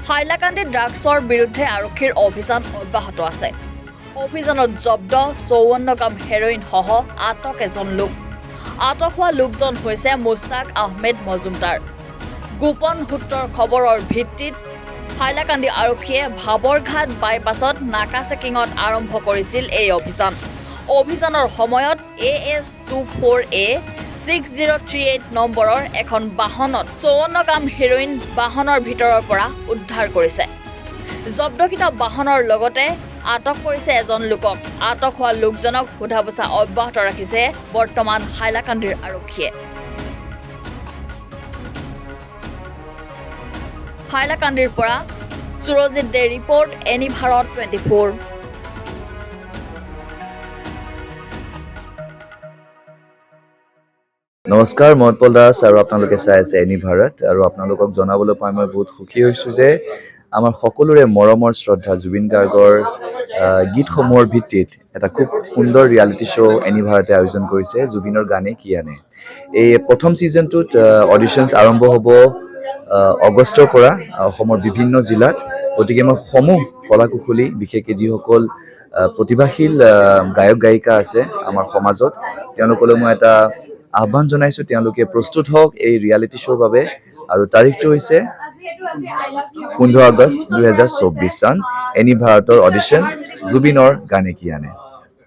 হাইলাকান্দি ড্ৰাগছৰ বিৰুদ্ধে আৰক্ষীৰ অভিযান অব্যাহত আছে। অভিযানত জব্দ 54 গ্ৰাম হেৰইন সহ আটক এজন লোক। আটক হোৱা লোকজন হৈছে মুস্তাক আহমেদ মজুমদাৰ। গোপন সূত্ৰৰ খবৰৰ ভিত্তিত হাইলাকান্দি আৰক্ষীয়ে ভাবৰঘাট বাইপাছত নাকা চেকিঙত আৰম্ভ কৰিছিল এই অভিযান। অভিযানৰ সময়ত AS24A 6038 নম্বৰৰ এখন বাহনত 54 গ্ৰাম হেৰইন বাহনৰ ভিতৰৰ পৰা উদ্ধাৰ কৰিছে। জব্দকৃত বাহনৰ লগতে আটক কৰিছে এজন লোকক। আটক হোৱা লোকজনক সোধা পোছা অব্যাহত ৰাখিছে বৰ্তমান হাইলাকান্দিৰ আৰক্ষীয়ে। হাইলাকান্দিৰ পৰা সুৰজিত দে ৰিপৰ্ট, এনি ভাৰত 24। নমস্কাৰ, মই উৎপল দাস আৰু আপোনালোকে চাই আছে এনি ভাৰত। আৰু আপোনালোকক জনাবলৈ পাই মই বহুত সুখী হৈছোঁ যে আমাৰ সকলোৰে মৰমৰ শ্ৰদ্ধা জুবিন গাৰ্গৰ গীতসমূহৰ ভিত্তিত এটা খুব সুন্দৰ ৰিয়েলিটি শ্ব' এনি ভাৰতে আয়োজন কৰিছে, জুবিনৰ গানে কি আনে। এই প্ৰথম ছিজনটোত অডিশ্যনছ আৰম্ভ হ'ব আগষ্টৰ পৰা অসমৰ বিভিন্ন জিলাত। গতিকে মই সমূহ কলা কুশলী, বিশেষকৈ যিসকল প্ৰতিভাশীল গায়ক গায়িকা আছে আমাৰ সমাজত, তেওঁলোকলৈ মই এটা আহ্বান জনাইছোঁ, তেওঁলোকে প্ৰস্তুত হওক এই ৰিয়েলিটি শ্ব'ৰ বাবে। আৰু তাৰিখটো হৈছে 15 আগষ্ট 2024 চন। এনি ভাৰতৰ অডিশ্যন, জুবিনৰ গানে কি আনে।